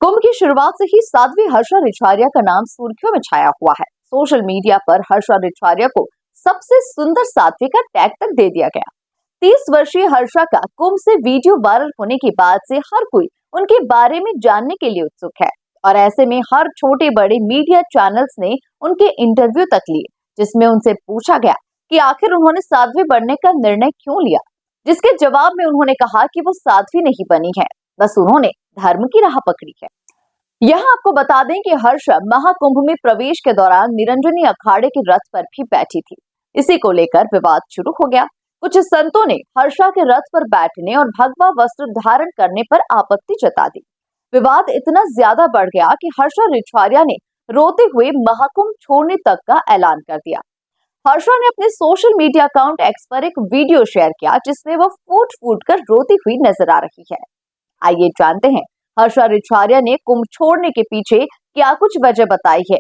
कुंभ की शुरुआत से ही साध्वी हर्षा रिछवारिया का नाम सुर्खियों में छाया हुआ है। सोशल मीडिया पर हर्षा रिछवारिया को सबसे सुंदर साध्वी का टैग तक दे दिया गया। 30 वर्षीय हर्षा का कुंभ से वीडियो वायरल होने के बाद से हर कोई उनके बारे में जानने के लिए उत्सुक है और ऐसे में हर छोटे बड़े मीडिया चैनल्स ने उनके इंटरव्यू तक लिए, जिसमें उनसे पूछा गया कि आखिर उन्होंने साध्वी बनने का निर्णय क्यों लिया। जिसके जवाब में उन्होंने कहा कि वो साध्वी नहीं बनी है, बस उन्होंने धर्म की राह पकड़ी है। यहाँ आपको बता दें कि हर्षा महाकुंभ में प्रवेश के दौरान निरंजनी अखाड़े के रथ पर भी बैठी थी। इसी को लेकर विवाद शुरू हो गया। कुछ संतों ने हर्षा के रथ पर बैठने और भगवा वस्त्र धारण करने पर आपत्ति जता दी। विवाद इतना ज्यादा बढ़ गया कि हर्षा रिछवारिया ने रोते हुए महाकुंभ छोड़ने तक का ऐलान कर दिया। हर्षा ने अपने सोशल मीडिया अकाउंट एक्स पर एक वीडियो शेयर किया, जिसमें वो फूट फूट कर रोती हुई नजर आ रही है। आइए जानते हैं हर्षा रिछवारिया ने कुंभ छोड़ने के पीछे क्या कुछ वजह बताई है।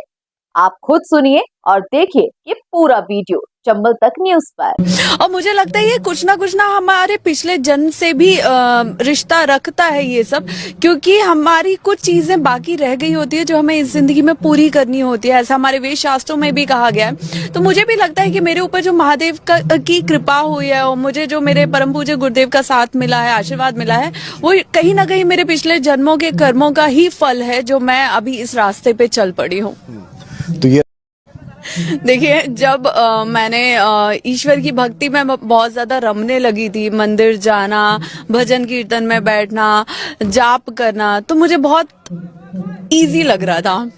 आप खुद सुनिए और देखिए ये पूरा वीडियो चंबल तक न्यूज पर। और मुझे लगता है ये कुछ ना हमारे पिछले जन्म से भी रिश्ता रखता है ये सब, क्योंकि हमारी कुछ चीजें बाकी रह गई होती है जो हमें इस जिंदगी में पूरी करनी होती है, ऐसा हमारे वेद शास्त्रों में भी कहा गया है। तो मुझे भी लगता है कि मेरे ऊपर जो महादेव की कृपा हुई है और मुझे जो मेरे परम पूज्य गुरुदेव का साथ मिला है, आशीर्वाद मिला है, वो कहीं ना कहीं मेरे पिछले जन्मों के कर्मों का ही फल है जो मैं अभी इस रास्ते पे चल पड़ी हूँ। तो ये देखिए, जब मैंने ईश्वर की भक्ति में बहुत ज्यादा रमने लगी थी, मंदिर जाना, भजन कीर्तन में बैठना, जाप करना, तो मुझे बहुत इजी लग रहा था।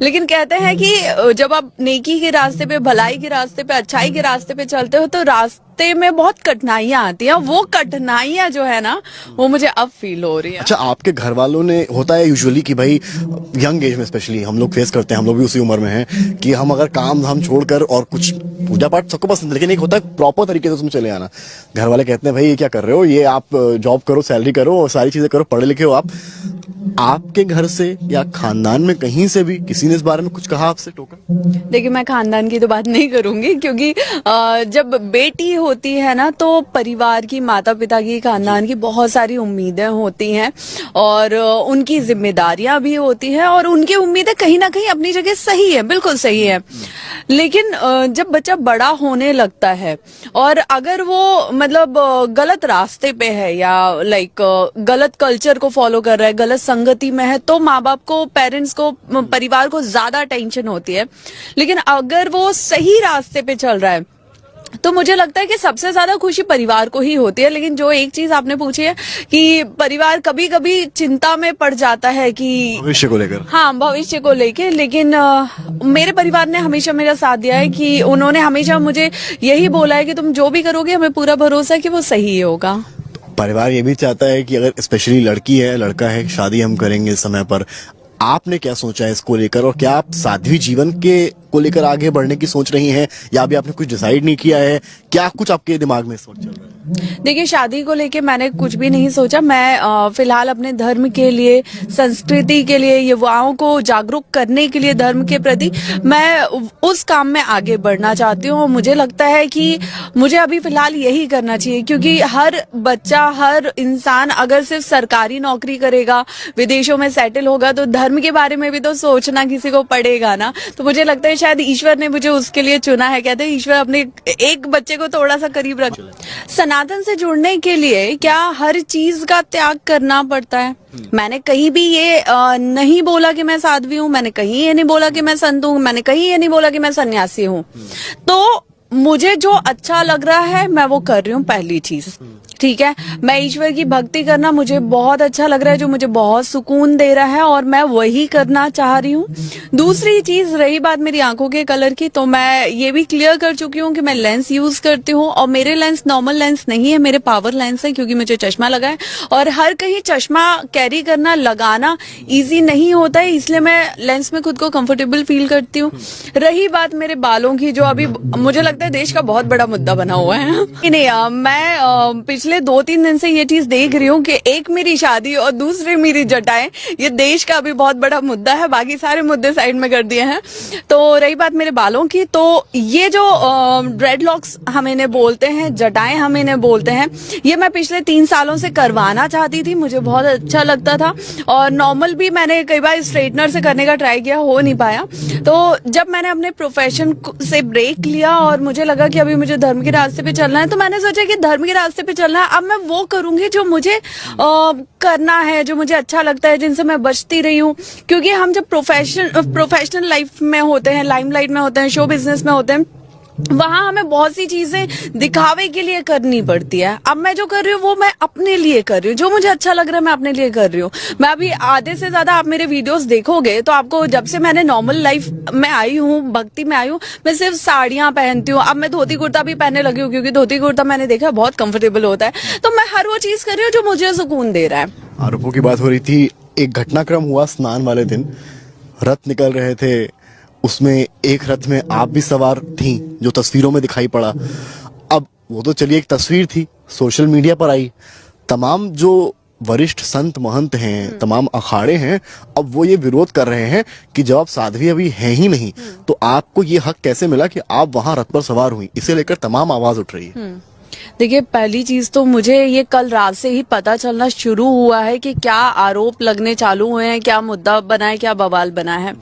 लेकिन कहते हैं कि जब आप नेकी के रास्ते पे, भलाई के रास्ते पे, अच्छाई के रास्ते पे चलते हो तो रास्ते में बहुत कठिनाइयां आती हैं। वो कठिनाइयां जो है ना, वो मुझे अब फील हो रही है। अच्छा, आपके घर वालों ने, होता है यूजुअली कि भाई यंग एज में स्पेशली हम लोग फेस करते हैं, हम लोग भी उसी उम्र में हैं कि हम अगर काम धाम छोड़कर और कुछ पूजा पाठ सबको पसंद है, लेकिन एक होता है प्रॉपर तरीके से उसमें चले आना। घर वाले कहते हैं भाई ये क्या कर रहे हो, ये आप जॉब करो, सैलरी करो और सारी चीजें करो, पढ़े लिखे हो आप। आपके घर से या खानदान में कहीं से भी किसी ने इस बारे में कुछ कहा, आपसे टोका? देखिए, मैं खानदान की तो बात नहीं करूंगी, क्योंकि जब बेटी होती है ना तो परिवार की, माता पिता की, खानदान की बहुत सारी उम्मीदें होती हैं और उनकी जिम्मेदारियां भी होती हैं और उनकी उम्मीदें कहीं ना कहीं अपनी जगह सही है, बिल्कुल सही है। लेकिन जब बच्चा बड़ा होने लगता है और अगर वो मतलब गलत रास्ते पे है या गलत कल्चर को फॉलो कर रहा है, गलत संगति में है, तो माँ बाप को, पेरेंट्स को, परिवार को ज्यादा टेंशन होती है। लेकिन अगर वो सही रास्ते पे चल रहा है तो मुझे लगता है कि सबसे ज्यादा खुशी परिवार को ही होती है। लेकिन जो एक चीज आपने पूछी है कि परिवार कभी कभी चिंता में पड़ जाता है कि भविष्य को लेकर, हाँ, भविष्य को लेकर। लेकिन मेरे परिवार ने हमेशा मेरा साथ दिया है कि उन्होंने हमेशा मुझे यही बोला है कि तुम जो भी करोगे हमें पूरा भरोसा है कि वो सही होगा। परिवार ये भी चाहता है कि अगर स्पेशली लड़की है, लड़का है, शादी हम करेंगे समय पर। आपने क्या सोचा है इसको लेकर, और क्या आप साध्वी जीवन के को लेकर आगे बढ़ने की सोच रही हैं या अभी आपने कुछ डिसाइड नहीं किया है? क्या कुछ आपके दिमाग में सोच चल रहा है? देखिए, शादी को लेके मैंने कुछ भी नहीं सोचा। मैं फिलहाल अपने धर्म के लिए, संस्कृति के लिए, युवाओं को जागरूक करने के लिए धर्म के प्रति मैं उस काम में आगे बढ़ना चाहती हूँ। मुझे लगता है कि मुझे अभी फिलहाल यही करना चाहिए, क्योंकि हर बच्चा, हर इंसान अगर सिर्फ सरकारी नौकरी करेगा, विदेशों में सेटल होगा, तो धर्म के बारे में भी तो सोचना किसी को पड़ेगा ना। तो मुझे लगता है शायद ईश्वर ने मुझे उसके लिए चुना है। कहते हैं ईश्वर अपने एक बच्चे को थोड़ा सा करीब रख। सनातन से जुड़ने के लिए क्या हर चीज का त्याग करना पड़ता है? मैंने कहीं भी ये नहीं बोला कि मैं साध्वी हूँ, मैंने कहीं ये नहीं बोला कि मैं संत हूँ, मैंने कहीं ये नहीं बोला कि मैं सन्यासी हूँ। तो मुझे जो अच्छा लग रहा है मैं वो कर रही हूँ, पहली चीज। ठीक है, मैं ईश्वर की भक्ति करना मुझे बहुत अच्छा लग रहा है, जो मुझे बहुत सुकून दे रहा है और मैं वही करना चाह रही हूँ। दूसरी चीज, रही बात मेरी आंखों के कलर की, तो मैं ये भी क्लियर कर चुकी हूँ कि मैं लेंस यूज करती हूँ और मेरे लेंस नॉर्मल लेंस नहीं है, मेरे पावर लेंस है, क्योंकि मुझे चश्मा लगा है और हर कहीं चश्मा कैरी करना, लगाना ईजी नहीं होता है, इसलिए मैं लेंस में खुद को कंफर्टेबल फील करती हूँ। रही बात मेरे बालों की, जो अभी मुझे लगता है देश का बहुत बड़ा मुद्दा बना हुआ है। नहीं, मैं पिछले 2-3 दिन से ये चीज देख रही हूँ कि एक मेरी शादी और दूसरी मेरी जटाएं, ये देश का अभी बहुत बड़ा मुद्दा है, बाकी सारे मुद्दे साइड में कर दिए हैं। तो रही बात मेरे बालों की, तो ये जो ड्रेडलॉक्स हम इन्हें बोलते हैं, जटाएं हम इन्हें बोलते हैं, ये मैं पिछले 3 सालों से करवाना चाहती थी, मुझे बहुत अच्छा लगता था। और नॉर्मल भी मैंने कई बार स्ट्रेटनर से करने का ट्राई किया, हो नहीं पाया। तो जब मैंने अपने प्रोफेशन से ब्रेक लिया और मुझे लगा कि अभी मुझे धर्म के रास्ते पे चलना है, तो मैंने सोचा कि धर्म के रास्ते पे चलना है, अब मैं वो करूंगी जो मुझे करना है, जो मुझे अच्छा लगता है, जिनसे मैं बचती रही हूँ। क्योंकि हम जब प्रोफेशनल लाइफ में होते हैं, लाइमलाइट में होते हैं, शो बिजनेस में होते हैं, वहां हमें बहुत सी चीजें दिखावे के लिए करनी पड़ती है। अब मैं जो कर रही हूँ वो मैं अपने लिए कर रही हूँ, जो मुझे अच्छा लग रहा है मैं अपने लिए कर रही हूँ। मैं अभी आधे से ज्यादा आप मेरे वीडियोस देखोगे तो आपको, जब से मैंने नॉर्मल लाइफ में आई हूँ, भक्ति में आई हूँ, मैं सिर्फ साड़ियां पहनती हूँ। अब मैं धोती कुर्ता भी पहनने लगी हूँ, क्योंकि धोती कुर्ता मैंने देखा बहुत कंफर्टेबल होता है। तो मैं हर वो चीज कर रही हूँ जो मुझे सुकून दे रहा है। आरोपों की बात हो रही थी, एक घटनाक्रम हुआ स्नान वाले दिन, रथ निकल रहे थे, उसमें एक रथ में आप भी सवार थी, जो तस्वीरों में दिखाई पड़ा। अब वो तो चलिए एक तस्वीर थी, सोशल मीडिया पर आई, तमाम जो वरिष्ठ संत महंत हैं, तमाम अखाड़े हैं, अब वो ये विरोध कर रहे हैं कि जब आप साध्वी अभी हैं ही नहीं, तो आपको ये हक कैसे मिला कि आप वहां रथ पर सवार हुई। इसे लेकर तमाम आवाज उठ रही है। देखिए, पहली चीज तो मुझे ये कल रात से ही पता चलना शुरू हुआ है कि क्या आरोप लगने चालू हुए हैं, क्या मुद्दा बना है, क्या बवाल बना है।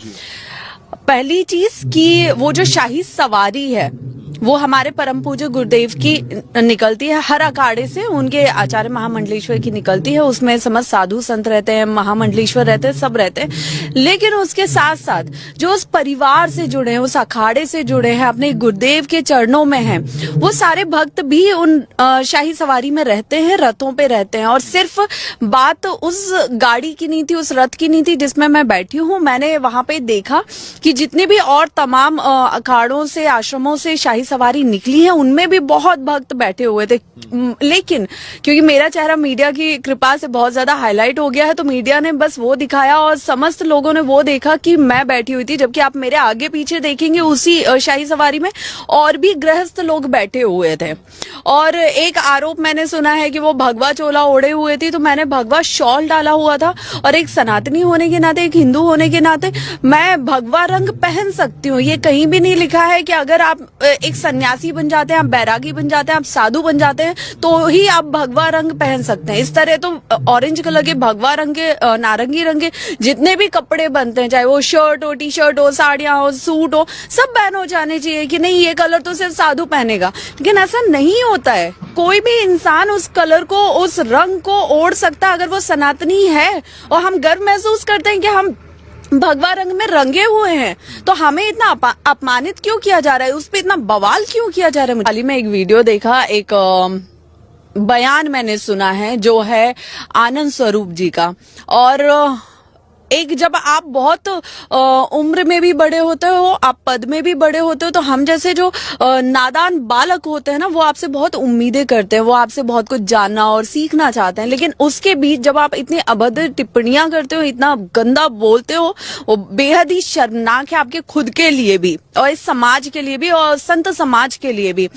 पहली चीज कि वो जो शाही सवारी है वो हमारे परम पूज्य गुरुदेव की निकलती है, हर अखाड़े से उनके आचार्य महामंडलेश्वर की निकलती है। उसमें समस्त साधु संत रहते हैं, महामंडलेश्वर रहते हैं, सब रहते हैं। लेकिन उसके साथ साथ जो उस परिवार से जुड़े हैं, उस अखाड़े से जुड़े हैं, अपने गुरुदेव के चरणों में हैं, वो सारे भक्त भी उन शाही सवारी में रहते हैं, रथों पे रहते हैं। और सिर्फ बात उस गाड़ी की नहीं थी, उस रथ की नहीं थी जिसमें मैं बैठी हूँ। मैंने वहां पे देखा कि जितने भी और तमाम अखाड़ों से, आश्रमों से शाही सवारी निकली है, उनमें भी बहुत भक्त बैठे हुए थे। लेकिन क्योंकि मेरा चेहरा मीडिया की कृपा से बहुत ज्यादा हाईलाइट हो गया है, तो मीडिया ने बस वो दिखाया और समस्त लोगों ने वो देखा कि मैं बैठी हुई थी। जबकि आप मेरे आगे पीछे देखेंगे, उसी शाही सवारी में और भी गृहस्थ लोग बैठे हुए थे। और एक आरोप मैंने सुना है कि वो भगवा चोला ओढ़े हुए थी, तो मैंने भगवा शॉल डाला हुआ था। और एक सनातनी होने के नाते, एक हिंदू होने के नाते मैं भगवा रंग पहन सकती हूँ। ये कहीं भी नहीं लिखा है कि अगर आप एक सन्यासी बन जाते हैं, आप बैरागी बन जाते हैं, आप साधु बन जाते हैं, तो ही आप भगवा रंग पहन सकते हैं। इस तरह तो ऑरेंज कलर के, भगवा रंग के, नारंगी रंग के जितने भी कपड़े बनते हैं, चाहे वो शर्ट हो, टी शर्ट हो, साड़ियां हो, सूट हो, सब बैन हो जाने चाहिए कि नहीं ये कलर तो सिर्फ साधु पहनेगा। लेकिन ऐसा नहीं होता है। कोई भी इंसान उस कलर को, उस रंग को ओढ़ सकता है अगर वो सनातनी है। और हम गर्व महसूस करते हैं कि हम भगवा रंग में रंगे हुए हैं, तो हमें इतना अपमानित क्यों किया जा रहा है, उस पर इतना बवाल क्यों किया जा रहा है। हाल ही में एक वीडियो देखा, एक बयान मैंने सुना है जो है आनंद स्वरूप जी का। और एक जब आप बहुत उम्र में भी बड़े होते हो, आप पद में भी बड़े होते हो, तो हम जैसे जो नादान बालक होते हैं ना, वो आपसे बहुत उम्मीदें करते हैं, वो आपसे बहुत कुछ जानना और सीखना चाहते हैं। लेकिन उसके बीच जब आप इतनी अभद्र टिप्पणियां करते हो, इतना गंदा बोलते हो, वो बेहद ही शर्मनाक है आपके खुद के लिए भी और इस समाज के लिए भी और संत समाज के लिए भी।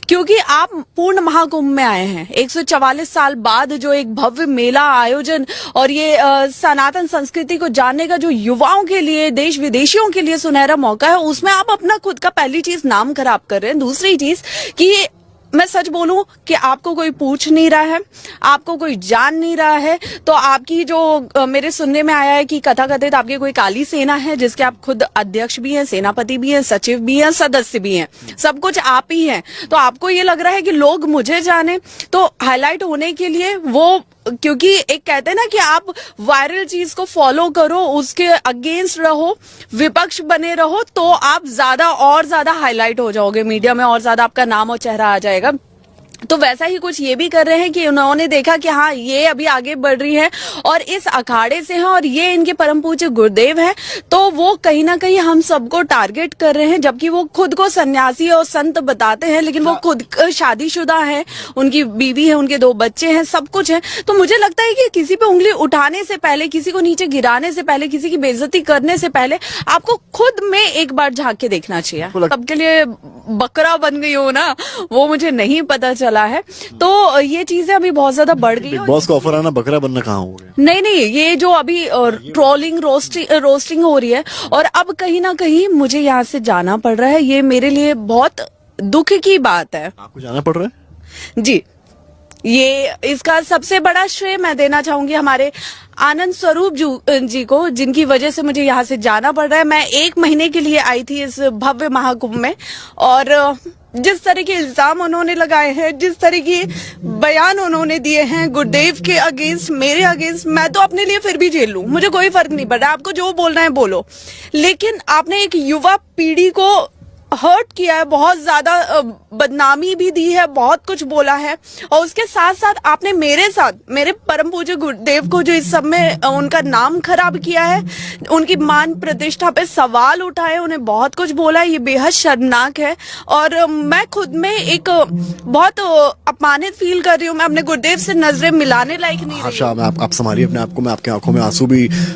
क्योंकि आप पूर्ण महाकुंभ में आए हैं, 144 साल बाद जो एक भव्य मेला आयोजन और ये सनातन संस्कृति को जानने का जो युवाओं के लिए, देश विदेशियों के लिए सुनहरा मौका है, उसमें आप अपना खुद का पहली चीज नाम खराब कर रहे हैं। दूसरी चीज कि मैं सच बोलूं कि आपको कोई पूछ नहीं रहा है, आपको कोई जान नहीं रहा है। तो आपकी जो मेरे सुनने में आया है कि कथा कथित आपकी कोई काली सेना है, जिसके आप खुद अध्यक्ष भी हैं, सेनापति भी हैं, सचिव भी हैं, सदस्य भी हैं, सब कुछ आप ही हैं। तो आपको ये लग रहा है कि लोग मुझे जाने, तो हाईलाइट होने के लिए वो, क्योंकि एक कहते हैं ना कि आप वायरल चीज को फॉलो करो, उसके अगेंस्ट रहो, विपक्ष बने रहो, तो आप ज्यादा और ज्यादा हाईलाइट हो जाओगे मीडिया में और ज्यादा आपका नाम और चेहरा आ जाएगा। तो वैसा ही कुछ ये भी कर रहे हैं कि उन्होंने देखा कि हाँ ये अभी आगे बढ़ रही है और इस अखाड़े से हैं और ये इनके परम पूज्य गुरुदेव हैं, तो वो कहीं ना कहीं हम सबको टारगेट कर रहे हैं। जबकि वो खुद को सन्यासी और संत बताते हैं, लेकिन वो खुद शादीशुदा है, उनकी बीवी है, उनके 2 बच्चे हैं, सब कुछ है। तो मुझे लगता है कि किसी पे उंगली उठाने से पहले, किसी को नीचे गिराने से पहले, किसी की बेइज्जती करने से पहले आपको खुद में एक बार झांक के देखना चाहिए। सबके लिए बकरा बन गई हो ना, वो मुझे नहीं पता चला। चला है, तो ये चीजें अभी बहुत ज्यादा बढ़ गई बिग हैं। बॉस का ऑफर आना बकरा बनना कहाँ हो गया? नहीं नहीं, ये जो अभी ट्रोलिंग रोस्टिंग हो रही है, और अब कहीं ना कहीं मुझे यहाँ से जाना पड़ रहा है, ये मेरे लिए बहुत दुख की बात है। आपको जाना पड़ रहा है? जी, ये इसका सबसे बड़ा श्रेय मैं देना चाहूंगी हमारे आनंद स्वरूप जी को, जिनकी वजह से मुझे यहाँ से जाना पड़ रहा है। मैं 1 महीने के लिए आई थी इस भव्य महाकुंभ में, और जिस तरह के इल्जाम उन्होंने लगाए हैं, जिस तरह के बयान उन्होंने दिए हैं गुरुदेव के अगेंस्ट, मेरे अगेंस्ट, मैं तो अपने लिए फिर भी झेल लूं, मुझे कोई फर्क नहीं पड़ रहा। आपको जो बोलना है बोलो, लेकिन आपने एक युवा पीढ़ी को हर्ट किया है, बहुत ज्यादा बदनामी भी दी है, बहुत कुछ बोला है, और उसके साथ साथ आपने मेरे साथ, मेरे परम पूज्य गुरुदेव को जो इस सब में उनका नाम खराब किया है, उनकी मान प्रतिष्ठा पे सवाल उठाए, उन्हें बहुत कुछ बोला है, ये बेहद शर्मनाक है। और मैं खुद में एक बहुत अपमानित फील कर रही हूँ। मैं अपने गुरुदेव से नजरें मिलाने लायक नहीं रही हूँ। आशा, आप संभालिए अपने आप को, मैं आपके आंखों में आंसू भी